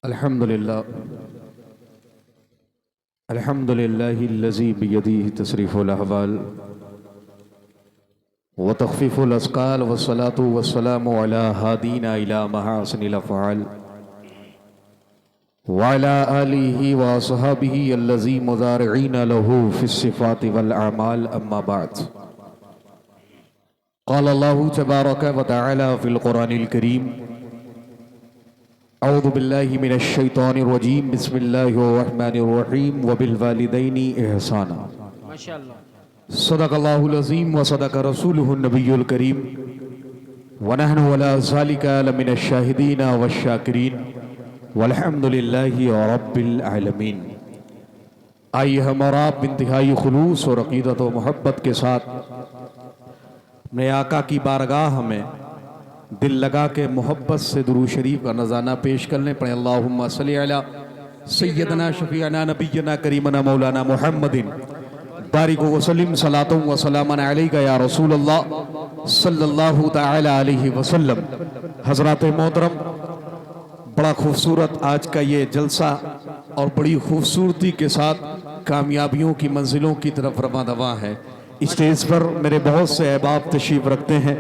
الحمد لله الحمد لله الذي بيده تصريف الأحوال وتخفيف الأثقال والصلاة والسلام على هادينا إلى محاسن الأفعال وعلى آله وصحبه الذي مضارعين له في الصفات والأعمال أما بعد قال الله تبارك وتعالى في القرآن الكريم اعوذ باللہ من الشیطان الرجیم بسم اللہ الرحمن الرحیم وبالوالدین احسانا ماشاءاللہ صدق اللہ العظیم وصدق رسولہ النبی الکریم ونحن علی ذلک لمن الشاہدین والشاکرین والحمد للہ رب العالمین۔ آئیے ہم اور آپ انتہائی خلوص اور عقیدت و محبت کے ساتھ اپنے آقا کی بارگاہ میں دل لگا کے محبت سے درود شریف کا نذرانہ پیش کر لیں۔ پڑھیں اللہم صلی علی سیدنا شفیعنا نبینا کریمنا مولانا محمد بارک وسلم صلاۃ و سلام علیک یا رسول اللہ صلی اللہ تعالی علیہ وسلم۔ حضرات محترم، بڑا خوبصورت آج کا یہ جلسہ اور بڑی خوبصورتی کے ساتھ کامیابیوں کی منزلوں کی طرف رواں دواں ہے۔ اسٹیج پر میرے بہت سے احباب تشریف رکھتے ہیں،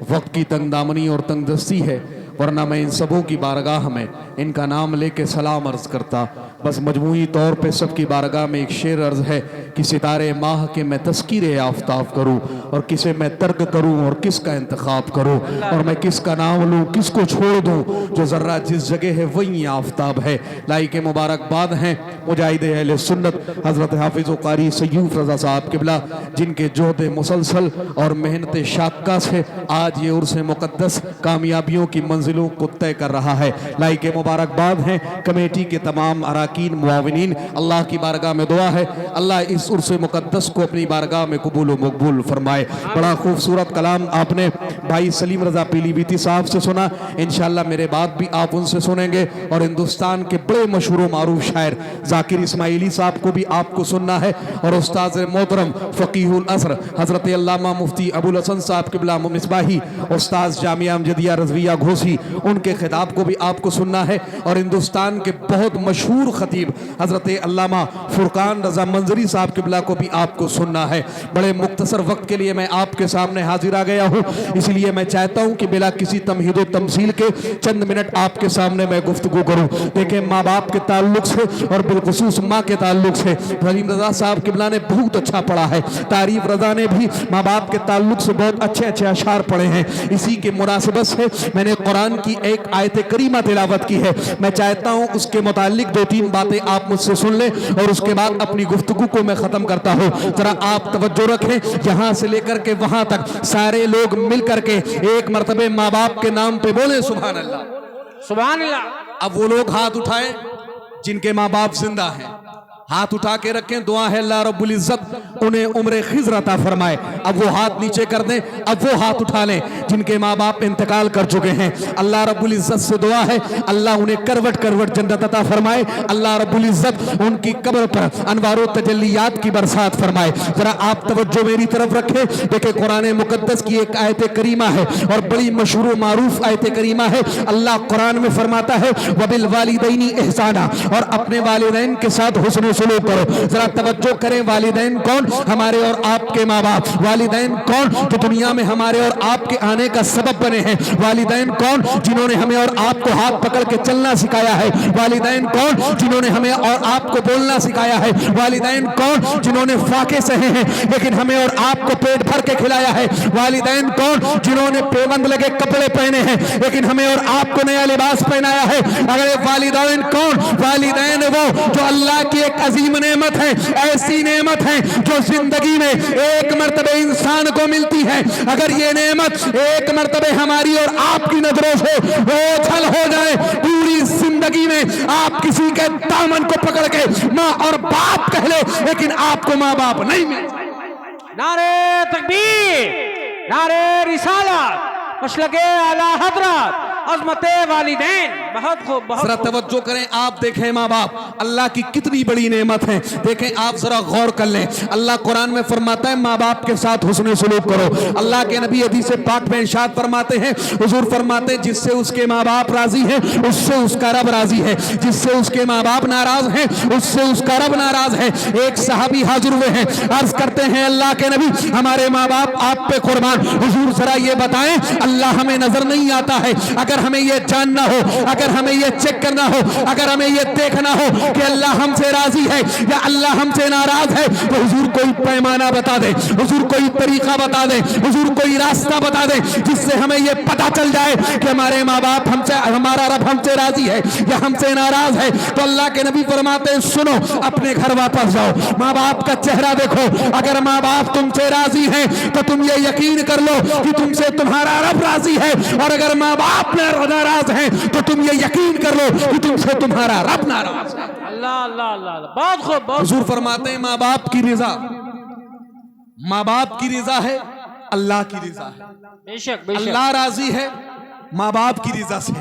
وقت کی تنگ دامنی اور تنگ دستی ہے، ورنہ میں ان سبوں کی بارگاہ میں ان کا نام لے کے سلام عرض کرتا۔ بس مجموعی طور پہ سب کی بارگاہ میں ایک شعر عرض ہے کہ ستارے ماہ کے میں تذکیر آفتاب کروں، اور کسے میں ترک کروں اور کس کا انتخاب کروں، اور میں کس کا نام لوں کس کو چھوڑ دوں، جو ذرہ جس جگہ ہے وہی آفتاب ہے۔ لائق مبارکباد ہیں مجاہد اہل سنت حضرت حافظ و قاری سیوف رضا صاحب قبلہ، جن کے جہد مسلسل اور محنت شاقہ سے آج یہ عرس مقدس کامیابیوں کی منزلوں کو طے کر رہا ہے۔ لائق مبارکباد ہیں کمیٹی کے تمام اراکین معاونین۔ اللہ کی بارگاہ میں دعا ہے اللہ اس عرس مقدس کو اپنی بارگاہ میں قبول و مقبول فرمائے۔ بڑا خوبصورت کلام آپ نے بھائی سلیم رضا پیلی بیتی صاحب سے سنا، انشاءاللہ میرے بعد بھی آپ ان سے سنیں گے، اور ہندوستان کے بڑے مشہور و معروف شاعر ذاکر اسماعیلی صاحب کو بھی آپ کو سننا ہے، اور استاذ محترم فقیہ العصر حضرت علامہ مفتی ابو الحسن صاحب قبلہ مصباحی، استاذ جامعہ امجدیہ رضویہ گھوسی، ان کے خطاب کو بھی آپ کو سننا ہے، اور ہندوستان کے بہت مشہور خطیب حضرت علامہ فرقان رضا منظری صاحب قبلہ کو بھی آپ کو سننا ہے۔ بڑے مختصر وقت کے لیے میں آپ کے سامنے حاضر آ گیا ہوں، اس لیے میں چاہتا ہوں کہ بلا کسی تمہید و تمثیل کے چند منٹ آپ کے سامنے میں گفتگو کروں۔ دیکھیں ماں باپ کے تعلق سے اور بالخصوص ماں کے تعلق سے سلیم رضا صاحب قبلہ نے بہت اچھا پڑھا ہے، تعریف رضا نے بھی ماں باپ کے تعلق سے بہت اچھے اچھے اشعار پڑھے ہیں۔ اسی کے مناسبت سے میں نے قرآن کی ایک آیت کریمہ تلاوت کی ہے، میں چاہتا ہوں اس کے متعلق دو تین باتیں آپ مجھ سے سن لیں، اور اس کے بعد اپنی گفتگو کو میں ختم کرتا ہوں۔ ذرا آپ توجہ رکھیں، یہاں سے لے کر کے وہاں تک سارے لوگ مل کر کے ایک مرتبہ ماں باپ کے نام پہ بولیں سبحان اللہ سبحان اللہ۔ اب وہ لوگ ہاتھ اٹھائیں جن کے ماں باپ زندہ ہیں، ہاتھ اٹھا کے رکھیں، دعا ہے اللہ رب العزت انہیں عمر خضر عطا فرمائے۔ اب وہ ہاتھ نیچے کر دیں، اب وہ ہاتھ اٹھا لیں جن کے ماں باپ انتقال کر چکے ہیں۔ اللہ رب العزت سے دعا ہے اللہ انہیں کروٹ کروٹ جنت عطا فرمائے، اللہ رب العزت ان کی قبر پر انوار و تجلیات کی برسات فرمائے۔ ذرا آپ توجہ میری طرف رکھیں، دیکھیں قرآن مقدس کی ایک آیت کریمہ ہے اور بڑی مشہور و معروف آیت کریمہ ہے۔ اللہ قرآن میں فرماتا ہے وَبِالْوَالِدَيْنِ إِحْسَانًا، اور اپنے والدین کے ساتھ حسن سلوک کرو۔ ذرا توجہ کریں، والدین کون؟ ہمارے اور آپ کے ماں باپ۔ والدین کون؟ جو دنیا میں ہمارے اور آپ کے آنے کا سبب بنے ہیں۔ والدین کون؟ جنہوں نے ہمیں اور آپ کو ہاتھ پکڑ کے چلنا سکھایا ہے۔ والدین کون؟ جنہوں نے ہمیں اور آپ کو بولنا سکھایا ہے۔ والدین کون؟ جنہوں نے فاقے سہے ہیں لیکن ہمیں اور آپ کو پیٹ بھر کے کھلایا ہے۔ والدین کون؟ جنہوں نے پیوند لگے کپڑے پہنے ہیں لیکن ہمیں اور آپ کو نیا لباس پہنایا ہے۔ اگر والدین کون؟ والدین وہ جو اللہ کی ایک عظیم نعمت ہے، ایسی نعمت ہے جو زندگی میں ایک مرتبہ انسان کو ملتی ہے۔ اگر یہ نعمت ایک مرتبہ ہماری اور آپ کی نظروں سے اوجھل ہو جائے، پوری زندگی میں آپ کسی کے دامن کو پکڑ کے ماں اور باپ کہہ لے لیکن آپ کو ماں باپ نہیں مل۔ نعرہ تکبیر، نعرہ رسالت، مسلک اعلی حضرت عظمت والدین. بہت خوب بہت ذرا خوب. توجہ کریں. آپ دیکھیں ماں باپ اللہ کی کتنی بڑی نعمت ہے. دیکھیں آپ ذرا غور کر لیں. اللہ قرآن میں فرماتا ہے ماں باپ کے ساتھ حسن سلوک کرو. اللہ کے نبی حدیث پاک میں ارشاد فرماتے ہیں, حضور فرماتے ہیں جس سے اس کے ماں باپ راضی ہیں اس سے اس کا رب راضی ہے, جس سے اس کے ماں باپ ناراض ہیں اس سے اس کا رب ناراض ہے. ایک صحابی حاضر ہوئے ہیں, عرض کرتے ہیں اللہ کے نبی ہمارے ماں باپ آپ پہ قربان, حضور ذرا یہ بتائیں اللہ ہمیں نظر نہیں آتا ہے, اگر ہمیں یہ جاننا ہو, اگر ہمیں یہ چیک کرنا ہو, اگر ہمیں یہ دیکھنا ہو کہ اللہ ہم سے راضی ہے یا اللہ ہم سے ناراض ہے, تو حضور کوئی پیمانہ بتا دے, حضور کوئی طریقہ بتا دے, حضور کوئی راستہ بتا دے جس سے ہمیں یہ پتا چل جائے کہ ہمارے ماں باپ ہم سے, ہمارا رب ہم سے راضی ہے یا ہم سے ناراض ہے. تو اللہ کے نبی فرماتے ہیں سنو اپنے گھر واپس جاؤ, ماں باپ کا چہرہ دیکھو, اگر ماں باپ تم سے راضی ہیں تو تم یہ یقین کر لو کہ تم سے تمہارا رب راضی ہے, اور اگر ماں باپ ناراض ہیں تو تم یہ یقین کر لو کہ تم سے تمہارا رب ناراض ہے. اللہ اللہ اللہ. بہت خوب بہت. حضور فرماتے ہیں ماں باپ کی رضا, ماں باپ کی رضا ہے اللہ کی رضا ہے. بے شک بے شک. اللہ راضی ہے ماں باپ کی رضا سے,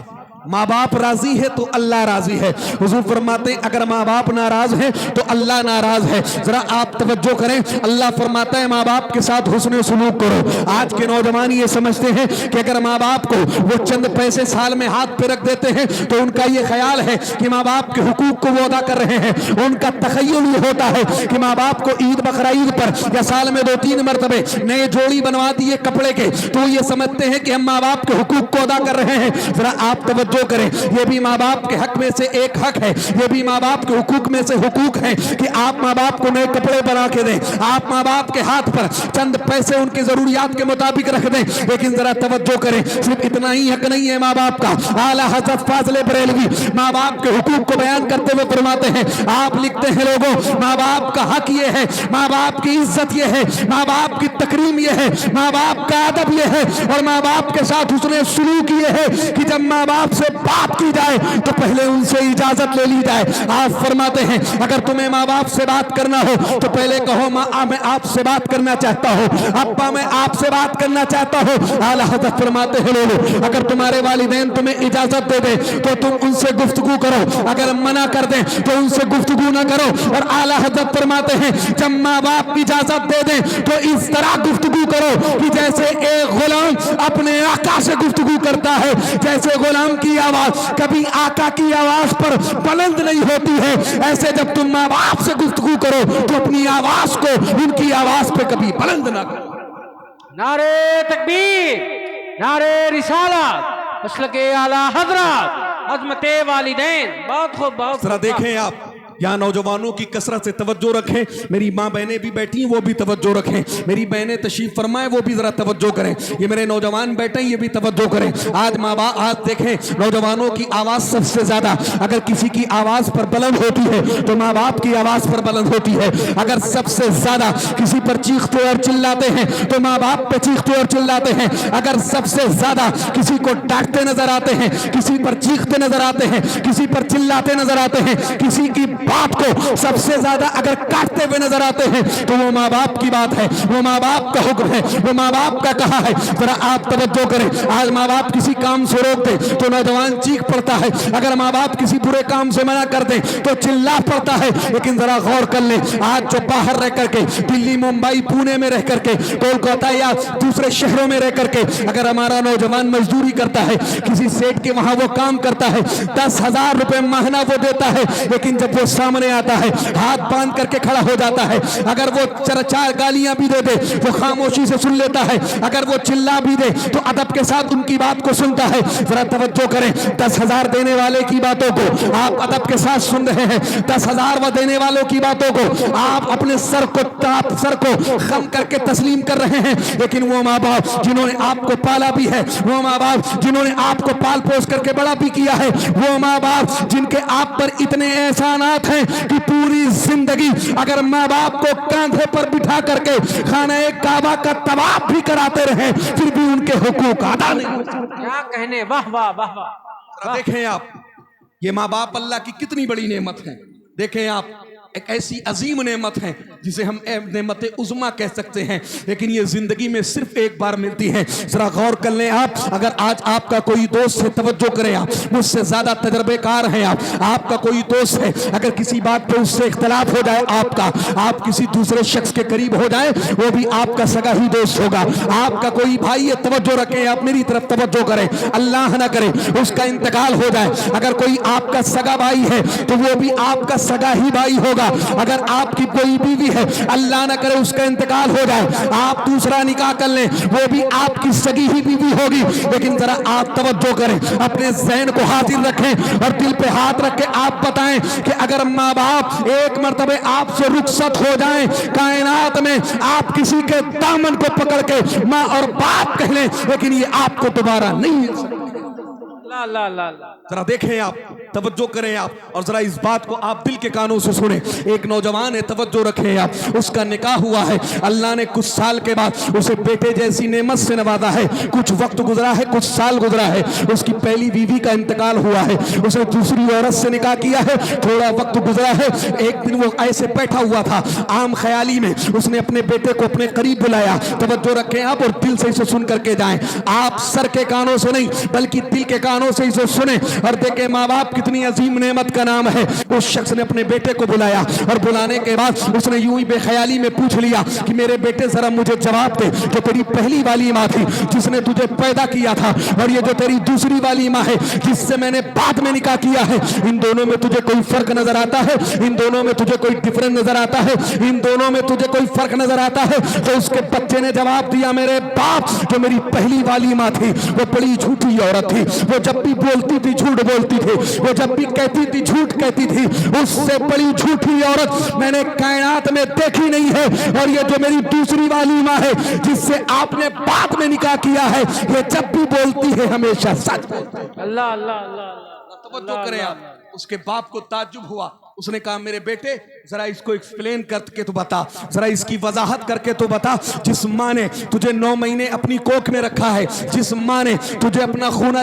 ماں باپ راضی ہے تو اللہ راضی ہے. حضور فرماتے ہیں اگر ماں باپ ناراض ہیں تو اللہ ناراض ہے. ذرا آپ توجہ کریں, اللہ فرماتا ہے ماں باپ کے ساتھ حسن سلوک کرو. آج کے نوجوان یہ سمجھتے ہیں کہ اگر ماں باپ کو وہ چند پیسے سال میں ہاتھ پہ رکھ دیتے ہیں تو ان کا یہ خیال ہے کہ ماں باپ کے حقوق کو وہ ادا کر رہے ہیں. ان کا تخیل یہ ہوتا ہے کہ ماں باپ کو عید بقرعید پر یا سال میں 2-3 مرتبے نئے جوڑی بنوا دیے کپڑے کے, تو یہ سمجھتے ہیں کہ ہم ماں باپ کے حقوق کو ادا کر رہے ہیں. ذرا آپ توجہ کریں, یہ بھی ماں باپ کے حق میں سے ایک حق ہے, یہ بھی ماں باپ کے حقوق میں سے حقوق ہیں کہ آپ ماں باپ کو نئے کپڑے بنا کے دیں, آپ ماں باپ کے ہاتھ پر چند پیسے ان کی ضروریات کے مطابق رکھ دیں. لیکن ذرا توجہ کریں, صرف اتنا ہی حق نہیں ہے ماں باپ کا. اعلیٰ حضرت فاضل بریلوی ماں باپ کے حقوق کو بیان کرتے ہوئے فرماتے ہیں, آپ لکھتے ہیں لوگوں ماں باپ کا حق یہ ہے, ماں باپ کی عزت یہ ہے, ماں باپ کی تکریم یہ ہے, ماں باپ کا ادب یہ ہے, اور ماں باپ کے ساتھ حسن سلوک یہ ہے کہ جب ماں باپ سے بات کی جائے تو پہلے ان سے اجازت لے لی جائے. آپ فرماتے ہیں اگر تمہیں ماں باپ سے بات کرنا ہو تو پہلے کہو ماں میں آپ سے بات کرنا چاہتا ہوں, ابا میں آپ سے بات کرنا چاہتا ہوں. اعلیٰ حضرت فرماتے ہیں لوگوں اگر تمہارے والدین تمہیں اجازت دے دیں تو تم ان سے گفتگو کرو, اگر منع کر دیں تو ان سے گفتگو نہ کرو. اور اعلیٰ حضرت فرماتے ہیں جب ماں باپ اجازت دے دیں تو اس طرح گفتگو کرو کہ جیسے ایک غلام اپنے آقا سے گفتگو کرتا ہے, جیسے غلام کی آواز کبھی آقا کی آواز پر بلند نہیں ہوتی ہے, ایسے جب تم ماں باپ سے گفتگو کرو تو اپنی آواز کو ان کی آواز پہ کبھی بلند نہ کرو. نعرے تکبیر, نعرے رسالت, مسلک اعلیٰ حضرت, عظمت والدین. بہت خوب بہت. ذرا دیکھیں آپ یہاں نوجوانوں کی کثرت سے توجہ رکھیں. میری ماں بہنیں بھی بیٹھی ہیں وہ بھی توجہ رکھیں, میری بہنیں تشریف فرمائیں وہ بھی ذرا توجہ کریں, یہ میرے نوجوان بیٹھے ہیں یہ بھی توجہ کریں. آج ماں باپ آج دیکھیں نوجوانوں کی آواز سب سے زیادہ اگر کسی کی آواز پر بلند ہوتی ہے تو ماں باپ کی آواز پر بلند ہوتی ہے. اگر سب سے زیادہ کسی پر چیختے اور چلاتے ہیں تو ماں باپ پہ چیختے اور چلاتے ہیں. اگر سب سے زیادہ کسی کو ڈانٹتے نظر آتے ہیں, کسی پر چیختے نظر آتے ہیں, کسی پر چلاتے نظر آتے ہیں, کسی کی بات کو سب سے زیادہ اگر کاٹتے ہوئے نظر آتے ہیں تو وہ ماں باپ کی بات ہے, وہ ماں باپ کا حکم ہے, وہ ماں باپ کا کہا ہے. ذرا آپ توجہ کریں, آج ماں باپ کسی کام سے روک دیں تو نوجوان چیخ پڑتا ہے, اگر ماں باپ کسی برے کام سے منع کر دیں تو چلا پڑتا ہے. لیکن ذرا غور کر لیں, آج جو باہر رہ کر کے دلی, ممبئی, پونے میں رہ کر کے, کولکاتہ یا دوسرے شہروں میں رہ کر کے اگر ہمارا نوجوان مزدوری کرتا ہے, کسی سیٹ کے وہاں وہ کام کرتا ہے, 10,000 روپے مہینہ وہ دیتا ہے, لیکن جب وہ سامنے آتا ہے ہاتھ باندھ کر کے کھڑا ہو جاتا ہے. اگر وہ چار گالیاں بھی دے دے وہ خاموشی سے سن لیتا ہے, اگر وہ چلا بھی دے تو ادب کے ساتھ ان کی بات کو سنتا ہے. ذرا توجہ کریں, 10,000 دینے والے کی باتوں کو آپ ادب کے ساتھ سن رہے ہیں, 10,000 وہ دینے والوں کی باتوں کو آپ اپنے سر کو خم کر کے تسلیم کر رہے ہیں. لیکن وہ ماں باپ جنہوں نے آپ کو پالا بھی ہے, وہ ماں باپ جنہوں نے آپ کو پال پوس کر کے بڑا بھی کیا ہے, وہ ماں باپ جن کے آپ پر اتنے احسانات ہیں کہ پوری زندگی اگر ماں باپ کو کاندھے پر بٹھا کر کے خانہ کعبہ کا طواف بھی کراتے رہے پھر بھی ان کے حقوق ادا نہیں ہوتے. کیا کہنے, واہ واہ واہ واہ. دیکھیں آپ یہ ماں باپ اللہ کی کتنی بڑی نعمت ہے. دیکھیں آپ ایک ایسی عظیم نعمت ہے جسے ہم نعمت عظمیٰ کہہ سکتے ہیں، لیکن یہ زندگی میں صرف ایک بار ملتی ہے۔ ذرا غور کر لیں آپ، اگر آج آپ کا کوئی دوست ہے، توجہ کریں، آپ مجھ سے زیادہ تجربے کار ہیں، آپ کا کوئی دوست ہے، اگر کسی بات پہ اس سے اختلاف ہو جائے، آپ کسی دوسرے شخص کے قریب ہو جائے، وہ بھی آپ کا سگا ہی دوست ہوگا۔ آپ کا کوئی بھائی ہے، توجہ رکھیں، آپ میری طرف توجہ کریں، اللہ نہ کرے اس کا انتقال ہو جائے، اگر کوئی آپ کا سگا بھائی ہے تو وہ بھی آپ کا سگا ہی بھائی ہوگا۔ اگر آپ کی کوئی بیوی ہے، اللہ نہ کرے اس کا انتقال ہو جائے، آپ دوسرا نکاح کر لیں، وہ بھی آپ کی سگی ہی بیوی ہوگی۔ لیکن ذرا آپ توجہ کریں، اپنے ذہن کو حاضر رکھیں اور دل پہ ہاتھ رکھ کے آپ بتائیں کہ اگر ماں باپ ایک مرتبہ آپ سے رخصت ہو جائیں کائنات میں، آپ کسی کے دامن کو پکڑ کے ماں اور باپ کہہ لیں، لیکن یہ آپ کو دوبارہ نہیں مل سکتا۔ اللہ اللہ اللہ، ذرا دیکھیں آپ، توجہ کریں آپ، اور ذرا اس بات کو آپ دل کے کانوں سے سنیں۔ ایک نوجوان ہے، توجہ رکھیں آپ، اس کا نکاح ہوا ہے، اللہ نے کچھ سال کے بعد اسے بیٹے جیسی نعمت سے نوازا ہے، کچھ وقت گزرا ہے، کچھ سال گزرا ہے، اس کی پہلی بیوی کا انتقال ہوا ہے، اس نے دوسری عورت سے نکاح کیا ہے، تھوڑا وقت گزرا ہے، ایک دن وہ ایسے بیٹھا ہوا تھا، عام خیالی میں اس نے اپنے بیٹے کو اپنے قریب بلایا، توجہ رکھیں آپ اور دل سے اسے سن کر کے جائیں، آپ سر کے کانوں سے نہیں بلکہ دل کے کانوں سے اسے سنیں اور دیکھیں ماں باپ کتنی عظیم نعمت کا نام ہے۔ اس شخص نے اپنے بیٹے کو بلایا اور بلانے کے بعد اس نے یوں ہی بے خیالی میں پوچھ لیا کہ میرے بیٹے ذرا مجھے جواب دے، جو تیری پہلی والی ماں تھی جس نے تجھے پیدا کیا تھا اور یہ جو تیری دوسری والی ماں ہے جس سے میں نے بعد میں نکاح کیا ہے، ان دونوں میں تجھے کوئی فرق نظر آتا ہے؟ ان دونوں میں تجھے کوئی ڈفرنس نظر آتا ہے؟ ان دونوں میں تجھے کوئی فرق نظر آتا ہے؟ تو اس کے بچے نے جواب دیا، میرے باپ، جو میری پہلی والی ماں تھی وہ بڑی جھوٹی عورت تھی، وہ جب بھی بولتی تھی جھوٹ بولتی تھی، وہ جب بھی کہتی تھی جھوٹ کہتی تھی، اس سے بڑی جھوٹی عورت میں نے کائنات میں دیکھی نہیں ہے، اور یہ جو میری دوسری والی ماں ہے جس سے آپ نے بعد میں نکاح کیا ہے، یہ جب بھی بولتی ہے ہمیشہ سچ بولتی ہے۔ اللہ اللہ اللہ، توجہ کریں آپ، اس کے باپ کو تعجب ہوا، اس نے کہا میرے بیٹے ذرا اس کو ایکسپلین کر کے تو بتا، ذرا اس کی وضاحت کر کے تو بتا، جس ماں نے تجھے 9 مہینے اپنی کوکھ میں رکھا ہے، جس ماں نے تجھے اپنا خون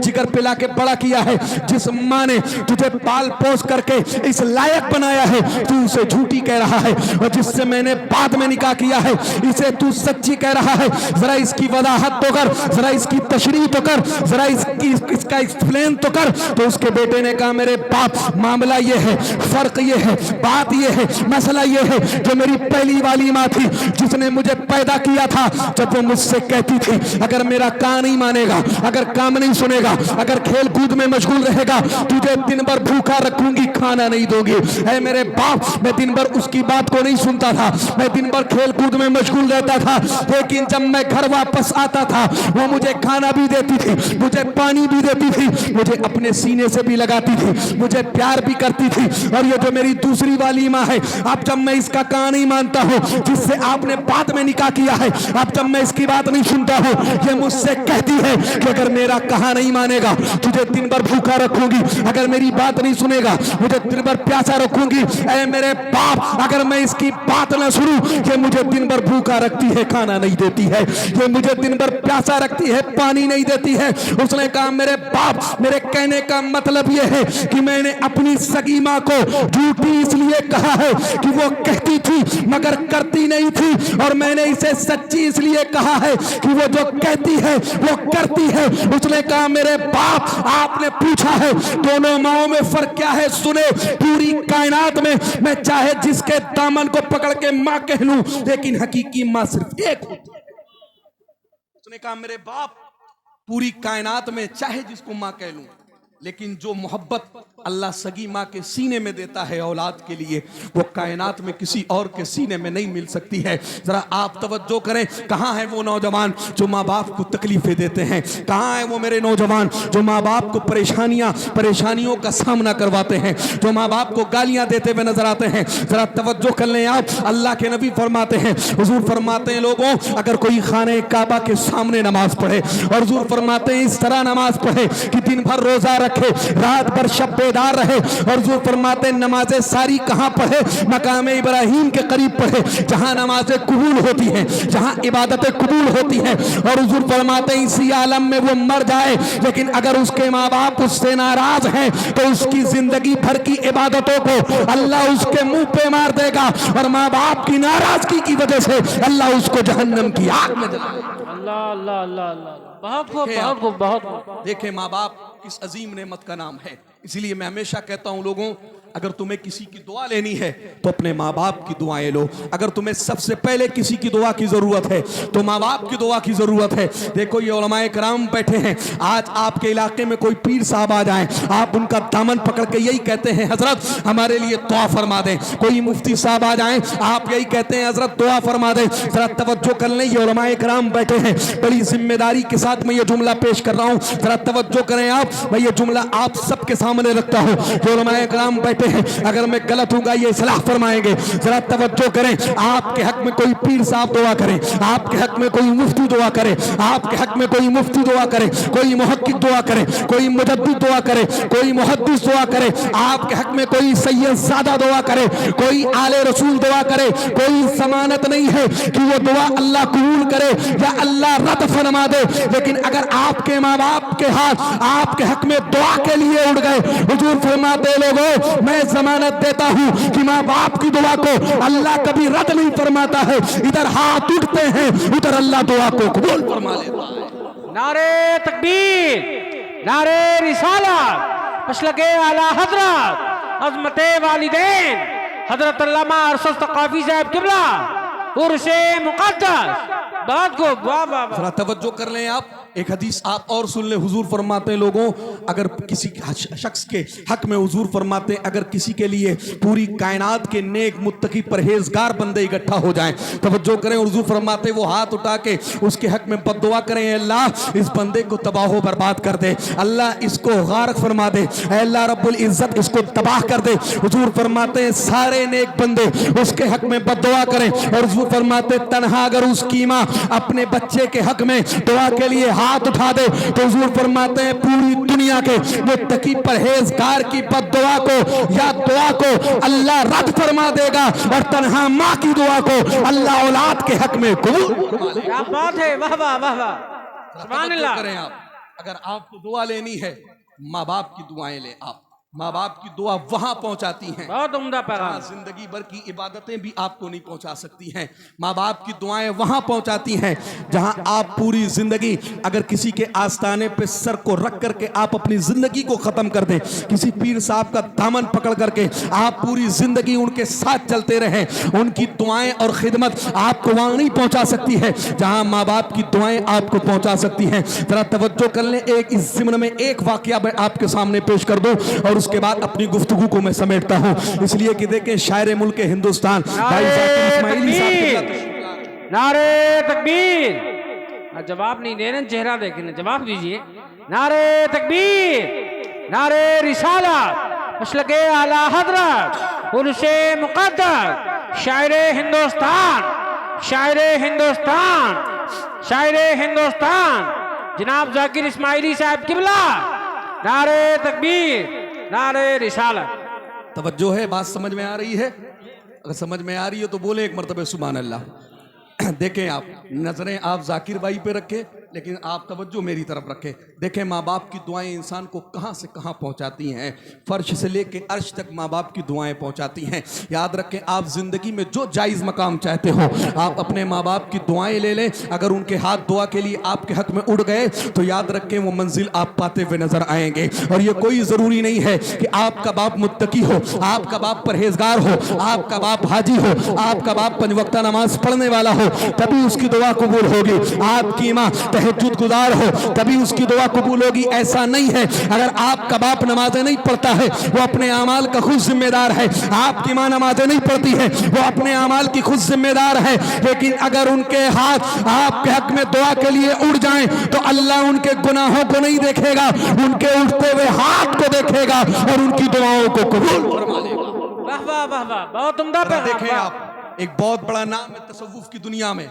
جگر پلا کے بڑا کیا ہے، جس ماں نے تجھے پال پوس کر کے اس لائق بنایا ہے، تو اسے جھوٹی کہہ رہا ہے، اور جس سے میں نے بعد میں نکاح کیا ہے اسے تو سچی کہہ رہا ہے، ذرا اس کی وضاحت تو کر، ذرا اس کی تشریح تو کر، ذرا اس کا ایکسپلین تو کر۔ تو اس کے بیٹے نے کہا میرے باپ، معاملہ یہ ہے، فرق یہ ہے، بات یہ ہے، مسئلہ یہ ہے، جو میری پہلی والی ماں تھی جس نے مجھے پیدا کیا تھا، جب وہ مجھ سے کہتی تھی اگر میرا کان نہیں مانے گا، اگر کام نہیں سنے گا، اگر کھیل کود میں مشغول رہے گا، تجھے دن بھر بھوکا رکھوں گی، کھانا نہیں دوں گی۔ اے میرے باپ، میں دن بھر اس کی بات کو نہیں سنتا تھا، میں دن بھر کھیل کود میں مشغول رہتا تھا، لیکن جب میں گھر واپس آتا تھا وہ مجھے کھانا بھی دیتی تھی، مجھے پانی بھی دیتی تھی، مجھے اپنے سینے سے بھی لگاتی تھی، مجھے پیار بھی کرتی تھی۔ اور یہ جو میری دوسری والی ماں ہے، اب جب میں اس کا کہا نہیں مانتا ہوں جس سے آپ نے بعد میں نکاح کیا ہے، اب جب میں اس کی بات نہیں سنتا ہوں، یہ مجھ سے کہتی ہے کہ اگر میرا کہا نہیں مانے گا تجھے دن بھر بھوکا رکھوں گی، اگر میری بات نہیں سنے گا مجھے دن بھر پیاسا رکھوں گی۔ اے میرے باپ، اگر میں اس کی بات نہ سنوں، یہ مجھے دن بھر بھوکا رکھتی ہے، کھانا نہیں دیتی ہے، یہ مجھے دن بھر پیاسا رکھتی ہے، پانی نہیں دیتی ہے۔ اس نے کہا میرے باپ، میرے کہنے کا مطلب یہ ہے کہ میں نے اپنی سگی ماں کو جھوٹی اس لیے کہا ہے کہ وہ کہتی تھی مگر کرتی نہیں تھی، اور میں نے اسے سچی اس لیے کہا ہے کہ وہ جو کہتی ہے وہ کرتی ہے۔ اس نے کہا میرے باپ، آپ نے پوچھا ہے دونوں ماؤں میں فرق کیا ہے، سنے، پوری کائنات میں میں چاہے جس کے دامن کو پکڑ کے ماں کہہ لوں، لیکن حقیقی ماں صرف ایک ہوتی ہے۔ اس نے کہا میرے باپ، پوری کائنات میں چاہے جس کو ماں کہہ لوں، لیکن جو محبت اللہ سگی ماں کے سینے میں دیتا ہے اولاد کے لیے، وہ کائنات میں کسی اور کے سینے میں نہیں مل سکتی ہے۔ ذرا آپ توجہ کریں، کہاں ہے وہ نوجوان جو ماں باپ کو تکلیفیں دیتے ہیں؟ کہاں ہے وہ میرے نوجوان جو ماں باپ کو پریشانیوں کا سامنا کرواتے ہیں، جو ماں باپ کو گالیاں دیتے ہوئے نظر آتے ہیں؟ ذرا توجہ کر لیں آپ، اللہ کے نبی فرماتے ہیں، حضور فرماتے ہیں لوگوں، اگر کوئی خانہ کعبہ کے سامنے نماز پڑھے، اور حضور فرماتے ہیں اس طرح نماز پڑھے کہ دن بھر روزہ رکھے، رات بھر شب بیدار رہے. اور حضور فرماتے ہیں نمازیں ساری کہاں پڑھے؟ مقام ابراہیم کے قریب پڑھے جہاں نمازیں قبول ہوتی ہیں, جہاں عبادتیں قبول ہوتی ہیں. اور حضور فرماتے ہیں اسی عالم میں وہ مر جائے لیکن اگر اس کے ماں باپ اس سے ناراض ہیں تو اس کی زندگی بھر کی عبادتوں کو اللہ اس کے منہ پہ مار دے گا, اور ماں باپ کی ناراضگی کی وجہ سے اللہ اس کو جہنم کی آگ میں جلائے گا. اللہ اللہ اللہ اللہ, بہت خوب بہت خوب بہت خوب. دیکھیں ماں باپ کس عظیم نعمت کا نام ہے. اسی لیے میں ہمیشہ کہتا ہوں لوگوں, اگر تمہیں کسی کی دعا لینی ہے تو اپنے ماں باپ کی دعائیں لو. اگر تمہیں سب سے پہلے کسی کی دعا کی ضرورت ہے تو ماں باپ کی دعا کی ضرورت ہے. دیکھو یہ علماء کرام بیٹھے ہیں, آج آپ کے علاقے میں کوئی پیر صاحب آ جائیں, آپ ان کا دامن پکڑ کے یہی کہتے ہیں حضرت ہمارے لیے دعا فرما دیں. کوئی مفتی صاحب آ جائیں, آپ یہی کہتے ہیں حضرت دعا فرما دیں. ذرا توجہ کر لیں, یہ علماء کرام بیٹھے ہیں, بڑی ذمہ داری کے ساتھ میں یہ جملہ پیش کر رہا ہوں, ذرا توجہ کریں آپ. میں یہ جملہ آپ سب کے سامنے رکھتا ہوں. جو علماء کرام بیٹھے ہیں, اگر میں غلط ہوں گا یہ اصلاح فرمائیں گے. ذرا توجہ کریں, آپ کے حق میں کوئی پیر صاحب دعا کرے, آپ کے حق میں کوئی مفتی دعا کرے, آپ کے حق میں کوئی مفتی دعا کرے, کوئی محقق دعا کرے, کوئی مجدد دعا کرے, کوئی محدث دعا کرے, آپ کے حق میں کوئی سید زادہ دعا کرے, کوئی آل رسول دعا کرے, کوئی ضمانت نہیں ہے کہ وہ دعا اللہ قبول کرے یا اللہ رد فرما دے. لیکن اگر آپ کے ماں باپ کے ہاتھ آپ کے حق میں دعا کے لیے اڑ گئے, حضور فرماتے لوگوں میں ضمانت دیتا ہوں کہ ماں باپ کی دعا کو اللہ کبھی رد نہیں فرماتا ہے. ادھر ہاتھ اٹھتے ہیں ادھر اللہ دعا کو قبول فرما لیتا ہے. نعرے تکبیر, نعرے رسالت, مسلک اعلی حضرت عظمت والدین حضرت علامہ ارشد ثقافی صاحب قبلہ عرش مقدس. بات کو واہ واہ واہ. ذرا توجہ کر لیں آپ, ایک حدیث آپ اور سن لیں. حضور فرماتے ہیں لوگوں اگر کسی شخص کے حق میں حضور فرماتے ہیں اگر کسی کے لیے پوری کائنات کے نیک متقی پرہیزگار بندے اکٹھا ہو جائیں, توجہ کریں, حضور فرماتے وہ ہاتھ اٹھا کے اس کے حق میں بد دعا کریں, اے اللہ اس بندے کو تباہ و برباد کر دے, اللہ اس کو غارق فرما دے, اے اللہ رب العزت اس کو تباہ کر دے. حضور فرماتے ہیں سارے نیک بندے اس کے حق میں بد دعا کریں, اور حضور فرماتے تنہا اگر اس کی ماں اپنے بچے کے حق میں دعا کے لیے ہاتھ اٹھا دے تو حضور فرماتے ہیں پوری دنیا کے متقی پرہیزگار کی بد دعا کو یا دعا کو اللہ رد فرما دے گا, اور تنہا ماں کی دعا کو اللہ اولاد کے حق میں قبول فرما لے گا. کیا بات ہے, واہ واہ واہ واہ, سبحان اللہ. کریں آپ, اگر آپ کو دعا لینی ہے ماں باپ کی دعائیں لیں. آپ ماں باپ کی دعا وہاں پہنچاتی ہیں بہت عمدہ پیغام. زندگی بھر کی عبادتیں بھی آپ کو نہیں پہنچا سکتی ہیں. ماں باپ کی دعائیں وہاں پہنچاتی ہیں جہاں آپ پوری زندگی اگر کسی کے آستانے پہ سر کو رکھ کر کے آپ اپنی زندگی کو ختم کر دیں, کسی پیر صاحب کا دامن پکڑ کر کے آپ پوری زندگی ان کے ساتھ چلتے رہیں, ان کی دعائیں اور خدمت آپ کو وہاں نہیں پہنچا سکتی ہے جہاں ماں باپ کی دعائیں آپ کو پہنچا سکتی ہیں. ذرا توجہ کر لیں, ایک اس ضمن میں ایک واقعہ میں آپ کے سامنے پیش کر دوں اور اس کے بعد اپنی گفتگو کو میں سمیٹتا ہوں, اس لیے کہ دیکھیں شاعر ملک ہندوستان بھائی ذاکر اسماعیلی صاحب. نعرے تکبیر. جواب نہیں دے رہے, چہرہ دیکھیں, جواب دیجئے. نعرے تکبیر, نعرے رسالت, مسلک اعلی حضرت عرش مقدس, شاعر ہندوستان, شاعر ہندوستان, شاعر ہندوستان جناب ذاکر اسماعیلی صاحب قبلہ. نعرے تکبیر, نعرے رسالت. توجہ ہے, بات سمجھ میں آ رہی ہے؟ اگر سمجھ میں آ رہی ہے تو بولے ایک مرتبہ سبحان اللہ. دیکھیں آپ نظریں آپ ذاکر بھائی پہ رکھیں لیکن آپ توجہ میری طرف رکھیں. دیکھیں ماں باپ کی دعائیں انسان کو کہاں سے کہاں پہنچاتی ہیں, فرش سے لے کے عرش تک ماں باپ کی دعائیں پہنچاتی ہیں. یاد رکھیں آپ زندگی میں جو جائز مقام چاہتے ہو آپ اپنے ماں باپ کی دعائیں لے لیں. اگر ان کے ہاتھ دعا کے لیے آپ کے حق میں اڑ گئے تو یاد رکھیں وہ منزل آپ پاتے ہوئے نظر آئیں گے. اور یہ کوئی ضروری نہیں ہے کہ آپ کا باپ متقی ہو, آپ کا باپ پرہیزگار ہو, آپ کا باپ حاجی ہو, آپ کا باپ 5 وقتہ نماز پڑھنے والا ہو تبھی اس کی دعا قبول ہوگی. آپ کی ماں تہجد گزار ہو تبھی اس کی دعا قبول ہوگی, ایسا نہیں ہے. اگر آپ کا باپ نمازیں نہیں پڑھتا ہے وہ اپنے اعمال کا خود ذمہ دار ہے, آپ کی ماں نمازیں نہیں پڑھتی ہے وہ اپنے اعمال کی خود ذمہ دار ہے. لیکن اگر ان کے ہاتھ آپ کے حق میں دعا کے لیے اڑ جائیں تو اللہ ان کے گناہوں کو نہیں دیکھے گا, ان کے اٹھتے ہوئے ہاتھ کو دیکھے گا اور ان کی دعاؤں کو قبول فرما لے گا. واہ واہ واہ واہ, بہت عمدہ پیغام. دیکھیں آپ ایک بہت بڑا نام ہے تصوف کی دنیا میں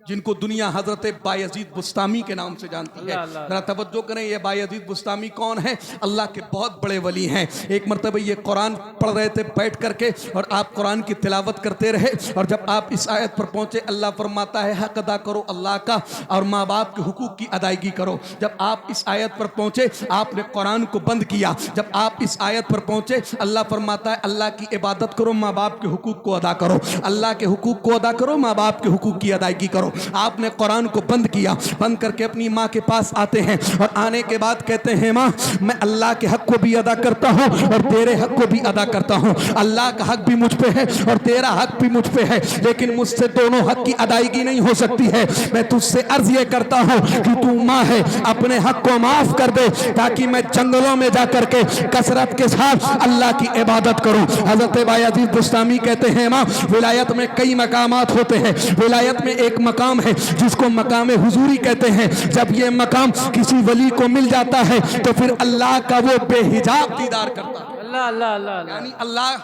جن کو دنیا حضرت بایزید بستامی کے نام سے جانتی ہے. ذرا توجہ کریں, یہ بایزید بستامی کون ہے؟ اللہ کے بہت بڑے ولی ہیں. ایک مرتبہ یہ قرآن پڑھ رہے تھے بیٹھ کر کے, اور آپ قرآن کی تلاوت کرتے رہے, اور جب آپ اس آیت پر پہنچے, اللہ فرماتا ہے حق ادا کرو اللہ کا اور ماں باپ کے حقوق کی ادائیگی کرو. جب آپ اس آیت پر پہنچے آپ نے قرآن کو بند کیا. جب آپ اس آیت پر پہنچے اللہ فرماتا ہے اللہ کی عبادت کرو, ماں باپ کے حقوق کو ادا کرو. اللہ کے حقوق کو ادا کرو, ماں باپ کے حقوق کی ادائیگی کرو. آپ نے قرآن کو بند کیا. بند کر کے اپنی ماں کے پاس آتے ہیں, اور آنے کے بعد کہتے ہیں ماں میں اللہ کے حق کو بھی ادا کرتا ہوں اور تیرے حق کو بھی ادا کرتا ہوں. اللہ کا حق بھی مجھ پہ ہے اور تیرا حق بھی مجھ پہ ہے, لیکن مجھ سے دونوں حق کی ادائیگی نہیں ہو سکتی ہے. میں تجھ سے عرض یہ کرتا ہوں کہ تو ماں ہے, اپنے حق کو معاف کر دے تاکہ میں جنگلوں میں جا کر کے کثرت کے ساتھ اللہ کی عبادت کروں. حضرت بایزید بستامی کہتے ہیں ماں ولایت میں کئی مقامات ہوتے ہیں. ولایت میں ایک مقام ہے جس کو مقام حضوری کہتے ہیں. جب یہ مقام کسی ولی کو مل جاتا ہے تو پھر اللہ کا وہ بے حجاب دیدار کرتا ہے. اللہ اللہ اللہ یعنی اللہ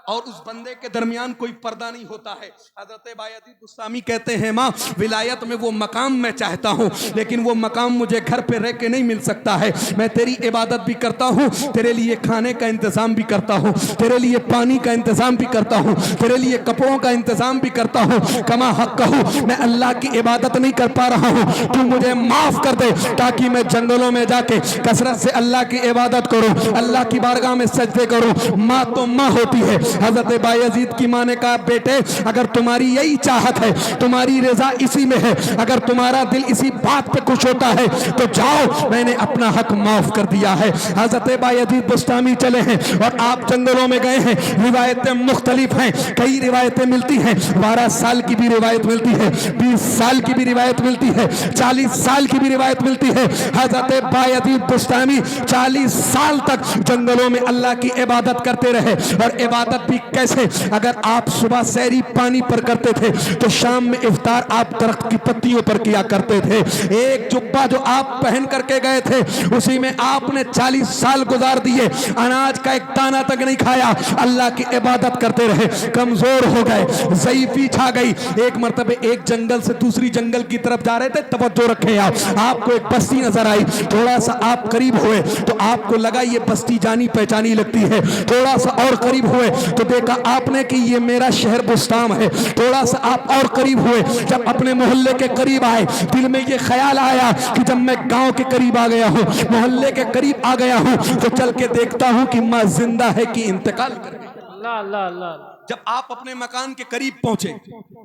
اور اس بندے کے درمیان کوئی پردہ نہیں ہوتا ہے. حضرت بایزید بستامی کہتے ہیں ماں ولایت میں وہ مقام میں چاہتا ہوں, لیکن وہ مقام مجھے گھر پہ رہ کے نہیں مل سکتا ہے. میں تیری عبادت بھی کرتا ہوں, تیرے لیے کھانے کا انتظام بھی کرتا ہوں, تیرے لیے پانی کا انتظام بھی کرتا ہوں, تیرے لیے کپڑوں کا انتظام بھی کرتا ہوں. کما حق کہوں میں اللہ کی عبادت نہیں کر پا رہا ہوں, تو مجھے معاف کر دے تاکہ میں جنگلوں میں جا کے کثرت سے اللہ کی عبادت کروں, اللہ کی بارگاہ میں سجدے کروں. ماں تو ماں ہوتی ہے. حضرت بایزید کی ماں نے کہا بیٹے اگر تمہاری یہی چاہت ہے, تمہاری رضا اسی میں ہے, اگر تمہارا دل اسی بات پہ خوش ہوتا ہے تو جاؤ, میں نے اپنا حق معاف کر دیا ہے. حضرت بایزید بستامی چلے ہیں اور آپ جنگلوں میں گئے ہیں. روایتیں مختلف ہیں, کئی روایتیں ملتی ہیں. 12 سال کی بھی روایت ملتی ہے, 20 سال کی بھی روایت ملتی ہے, 40 سال کی بھی روایت ملتی ہے. حضرت بایزید بستامی 40 سال تک جنگلوں میں اللہ کی عبادت کرتے رہے. اور عبادت بھی کیسے؟ اگر آپ صبح سحری پانی پر کرتے تھے تو شام میں افطار آپ درخت کی پتیوں پر کیا کرتے تھے. ایک جبہ جو آپ پہن کر کے گئے تھے اسی میں آپ نے 40 سال گزار دیے, اناج کا ایک دانہ تک نہیں کھایا, اللہ کی عبادت کرتے رہے. کمزور ہو گئے, ضعیفی چھا گئی. ایک مرتبہ ایک جنگل سے دوسری جنگل کی طرف جا رہے تھے, توجہ رکھیں آپ کو ایک بستی نظر آئی. تھوڑا سا آپ قریب ہوئے تو آپ کو لگا یہ بستی جانی پہچانی لگتی ہے. تھوڑا سا اور قریب ہوئے تو دیکھا آپ نے کہ یہ میرا شہر بستام ہے. تھوڑا سا آپ اور قریب ہوئے, جب اپنے محلے کے قریب آئے دل میں یہ خیال آیا کہ جب میں گاؤں کے قریب آ گیا ہوں, محلے کے قریب آ گیا ہوں, تو چل کے دیکھتا ہوں کہ ماں زندہ ہے کہ انتقال کر گئی. اللہ اللہ اللہ. جب آپ اپنے مکان کے قریب پہنچے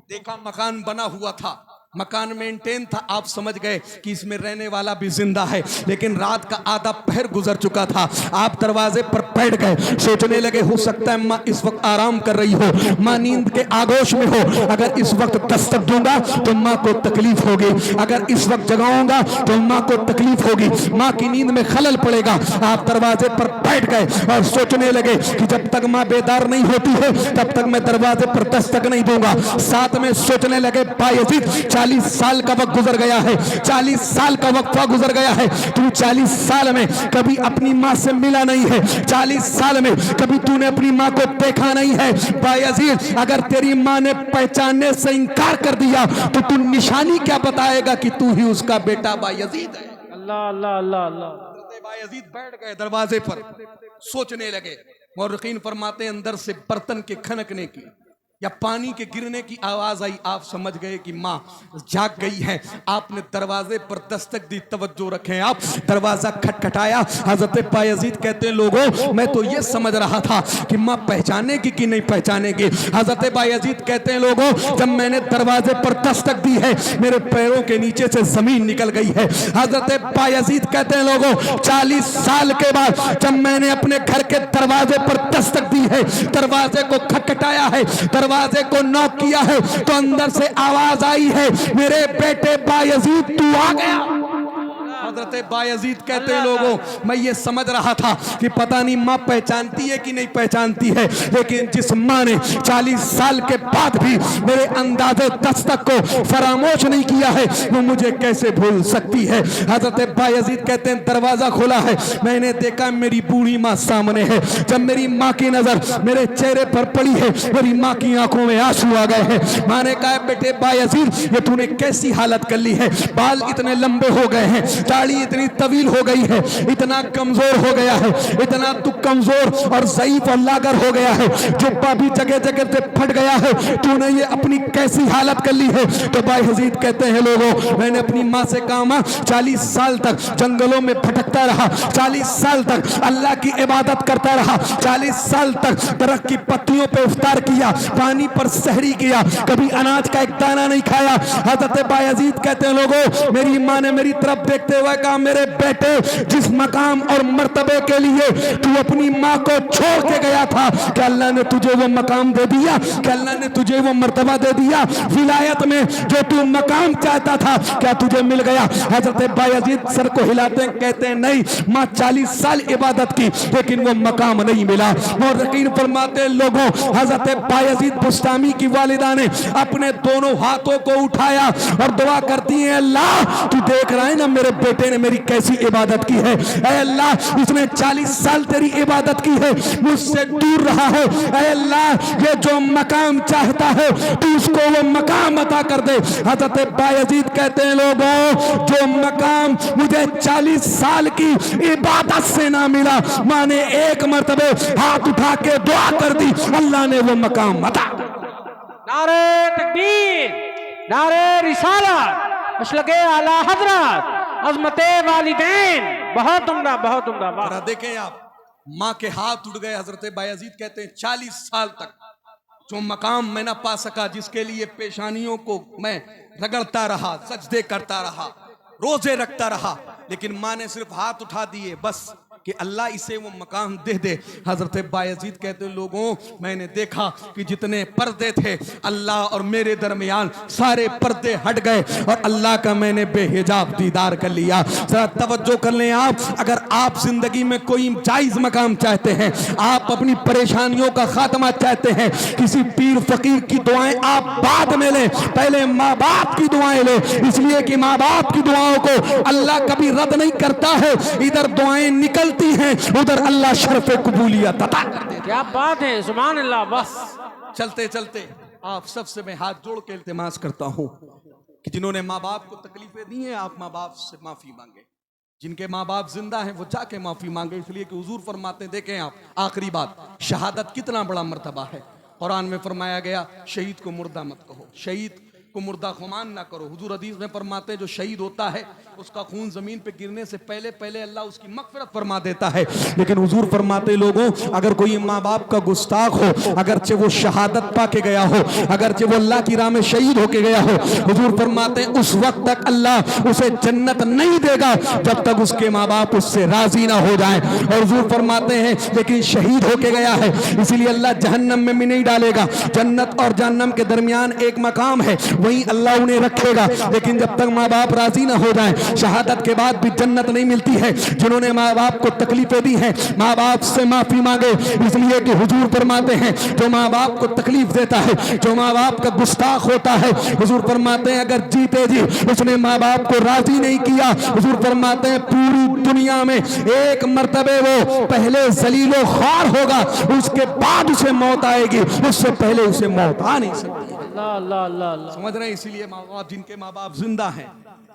دیکھا مکان بنا ہوا تھا, مکان مینٹین تھا, آپ سمجھ گئے کہ اس میں رہنے والا بھی زندہ ہے. لیکن رات کا آدھا پہر گزر چکا تھا. آپ دروازے پر بیٹھ گئے, سوچنے لگے ہو سکتا ہے ماں اس وقت آرام کر رہی ہو, ماں نیند کے آغوش میں ہو. اگر اس وقت دستک دوں گا تو ماں کو تکلیف ہوگی, اگر اس وقت جگاؤں گا تو ماں کو تکلیف ہوگی, ماں کی نیند میں خلل پڑے گا. آپ دروازے پر بیٹھ گئے اور سوچنے لگے کہ جب تک ماں بیدار نہیں ہوتی ہے تب تک میں دروازے پر دستک نہیں دوں گا. ساتھ میں سوچنے لگے بایزید 40 سال کا وقت گزر گیا ہے, 40 سال کا وقفہ گزر گیا ہے, تو 40 سال میں کبھی اپنی ماں سے ملا نہیں ہے, 40 سال میں کبھی تو نے اپنی ماں کو دیکھا نہیں ہے. بایزید اگر تیری ماں نے پہچاننے سے انکار کر دیا تو نشانی کیا بتائے گا کہ تو ہی اس کا بیٹا بایزید ہے. اللہ اللہ اللہ اللہ. بایزید بیٹھ گئے دروازے پر, سوچنے لگے. مورخین فرماتے ہیں اندر سے برتن کے کھنکنے کی یا پانی کے گرنے کی آواز آئی. آپ سمجھ گئے کہ ماں جاگ گئی ہے. آپ نے دروازے پر دستک دی. توجہ رکھیں, آپ دروازہ کھٹکھٹایا. حضرت بایزید کہتے ہیں لوگوں میں تو یہ سمجھ رہا تھا کہ ماں پہچانے گی کہ نہیں پہچانے گی. حضرت بایزید کہتے ہیں لوگوں جب میں نے دروازے پر دستک دی ہے میرے پیروں کے نیچے سے زمین نکل گئی ہے. حضرت بایزید کہتے ہیں لوگوں 40 سال کے بعد جب میں نے اپنے گھر کے دروازے پر دستک دی ہے, دروازے کو کھٹکھٹایا ہے, دروازے کو نوک کیا ہے, تو اندر سے آواز آئی ہے میرے بیٹے بایزید تو آ گیا. حضرت بایزید کہتے ہیں لوگوں میں یہ سمجھ رہا تھا کہ پتہ نہیں ماں پہچانتی ہے کہ نہیں پہچانتی ہے، لیکن جس ماں نے 40 سال کے بعد بھی میرے انداز دستک کو فراموش نہیں کیا ہے وہ مجھے کیسے بھول سکتی ہے۔ حضرت بایزید کہتے ہیں دروازہ کھولا ہے، میں نے دیکھا میری بوڑھی ماں سامنے ہے۔ جب میری ماں کی نظر میرے چہرے پر پڑی ہے میری ماں کی آنکھوں میں آنسو آ گئے ہیں۔ ماں نے کہا بیٹے بایزید یہ تو نے کیسی حالت کر لی ہے، بال اتنے لمبے ہو گئے ہیں، داڑھی اتنی طویل ہو گئی ہے، اتنا کمزور ہو گیا ہے، اتنا تو کمزور اور ضعیف اور لاغر ہو گیا ہے، جبہ بھی جگہ جگہ سے پھٹ گیا ہے، تو نے یہ اپنی کیسی حالت کر لی ہے۔ تو بایزید کہتے ہیں لوگوں میں نے اپنی ماں سے کہا ماں 40 سال تک جنگلوں میں بھٹکتا رہا، 40 سال تک اللہ کی عبادت کرتا رہا، 40 سال تک درخت کی پتیوں پہ افطار کیا، پانی پر سحری کیا، کبھی اناج کا ایک دانہ نہیں کھایا۔ حضرت بایزید کہتے ہیں لوگوں میری ماں نے میری طرف دیکھتے ہوئے کہا میرے بیٹے جس مقام اور مرتبے کے لیے تو اپنی ماں کو چھوڑ کے گیا تھا کہ اللہ نے تجھے وہ مقام دے دیا، کہ اللہ نے تجھے وہ مرتبہ دے دیا، ولایت میں جو تو مقام چاہتا تھا کیا تجھے مل گیا؟ حضرت بایزید سر کو ہلاتے ہیں کہتے ہیں نہیں، ماں 40 سال عبادت کی لیکن وہ مقام نہیں ملا۔ مورخین فرماتے لوگوں حضرت بایزید بسطامی کی والدہ نے اپنے دونوں ہاتھوں کو اٹھایا اور دعا کرتی ہیں اللہ تو دیکھ رہا ہے نا میرے بیٹے نے میری کیسی عبادت کی ہے، اے اللہ اس نے 40 سال تیری عبادت کی ہے مجھ سے دور رہا ہے، اے اللہ یہ جو مقام چاہتا ہے تو اس کو وہ مقام عطا کر دے۔ حضرت بایزید کہتے ہیں لوگوں جو مقام مجھے 40 سال کی عبادت سے نہ ملا ماں نے ایک مرتبہ ہاتھ اٹھا کے دعا کر دی، اللہ نے وہ مقام عطا۔ نعرہ تکبیر، نعرہ رسالت، مسلک اعلی حضرت، عظمت والدین، بہت عمدہ بہت عمدہ۔ ذرا دیکھیں آپ ماں کے ہاتھ اٹھ گئے۔ حضرت بایزید کہتے ہیں 40 سال تک جو مقام میں نہ پا سکا، جس کے لیے پیشانیوں کو میں رگڑتا رہا، سجدے کرتا رہا، روزے رکھتا رہا، لیکن ماں نے صرف ہاتھ اٹھا دیے بس کہ اللہ اسے وہ مقام دے دے۔ حضرت بایزید کہتے ہیں لوگوں میں نے دیکھا کہ جتنے پردے تھے اللہ اور میرے درمیان سارے پردے ہٹ گئے اور اللہ کا میں نے بے حجاب دیدار کر لیا۔ ذرا توجہ کر لیں آپ، اگر آپ زندگی میں کوئی جائز مقام چاہتے ہیں، آپ اپنی پریشانیوں کا خاتمہ چاہتے ہیں، کسی پیر فقیر کی دعائیں آپ بعد میں لیں، پہلے ماں باپ کی دعائیں لیں، اس لیے کہ ماں باپ کی دعاؤں کو اللہ کبھی رد نہیں کرتا ہے، ادھر دعائیں نکل ہیں ادھر اللہ شرف قبولیت عطا کر دے۔ کیا بات ہے، سبحان اللہ۔ بس چلتے چلتے آپ سب سے میں ہاتھ جوڑ کے التماس کرتا ہوں کہ جنہوں نے ماں باپ کو تکلیفیں دی ہیں آپ ماں باپ سے معافی مانگیں، جن کے ماں باپ زندہ ہیں وہ جا کے معافی مانگیں، اس لیے کہ حضور فرماتے ہیں دیکھیں آپ آخری بات شہادت کتنا بڑا مرتبہ ہے۔ قرآن میں فرمایا گیا شہید کو مردہ مت کہو، شہید کو مردہ خمان نہ کرو۔ حضور حدیث میں فرماتے ہیں جو شہید ہوتا ہے اس کا خون زمین پہ گرنے سے پہلے اللہ اس کی مغفرت فرما دیتا ہے، لیکن حضور فرماتے لوگوں اگر کوئی ماں باپ کا گستاخ ہو، اگرچہ وہ شہادت پا کے گیا ہو، اگرچہ وہ اللہ کی راہ میں شہید ہو کے گیا ہو، حضور فرماتے ہیں اس وقت تک اللہ اسے جنت نہیں دے گا جب تک اس کے ماں باپ اس سے راضی نہ ہو جائیں۔ اور حضور فرماتے ہیں لیکن شہید ہو کے گیا ہے اسی لیے اللہ جہنم میں بھی نہیں ڈالے گا، جنت اور جہنم کے درمیان ایک مقام ہے وہیں اللہ انہیں رکھے گا، لیکن جب تک ماں باپ راضی نہ ہو جائیں شہادت کے بعد بھی جنت نہیں ملتی ہے۔ جنہوں نے ماں باپ کو تکلیفیں دی ہیں ماں باپ سے معافی مانگے، اس لیے کہ حضور فرماتے ہیں جو ماں باپ کو تکلیف دیتا ہے، جو ماں باپ کا گستاخ ہوتا ہے، حضور فرماتے ہیں اگر جیتے جی اس نے ماں باپ کو راضی نہیں کیا، حضور فرماتے ہیں پوری دنیا میں ایک مرتبہ وہ پہلے ذلیل و خوار ہوگا، اس کے بعد اسے موت آئے گی، اس سے پہلے اسے موت آ نہیں سکتی۔ اللہ اللہ اللہ اللہ، سمجھ رہے ہیں؟ اسی لیے ماں باپ جن کے ماں باپ زندہ ہیں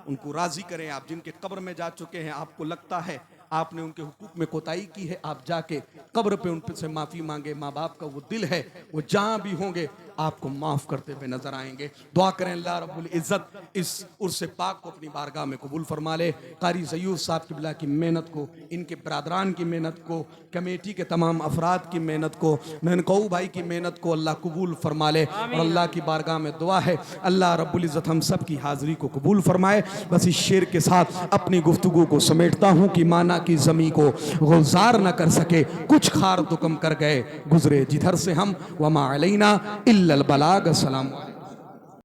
ان کو راضی کریں۔ آپ جن کے قبر میں جا چکے ہیں آپ کو لگتا ہے آپ نے ان کے حقوق میں کوتاہی کی ہے، آپ جا کے قبر پہ ان سے معافی مانگے۔ ماں باپ کا وہ دل ہے وہ جہاں بھی ہوں گے آپ کو معاف کرتے ہوئے نظر آئیں گے۔ دعا کریں اللہ رب العزت اس عرس پاک کو اپنی بارگاہ میں قبول فرما لے۔ قاری سیوف صاحب قبلہ کی محنت کو، ان کے برادران کی محنت کو، کمیٹی کے تمام افراد کی محنت کو، ننکو بھائی کی محنت کو اللہ قبول فرما لے، اور اللہ کی بارگاہ میں دعا ہے اللہ رب العزت ہم سب کی حاضری کو قبول فرمائے۔ بس اس شعر کے ساتھ اپنی گفتگو کو سمیٹتا ہوں کہ مانا کی زمین کو گلزار نہ کر سکے، کچھ خار تو کم کر گئے گزرے جدھر سے ہم، وما علینا الا البلاغ۔ السلام علیکم۔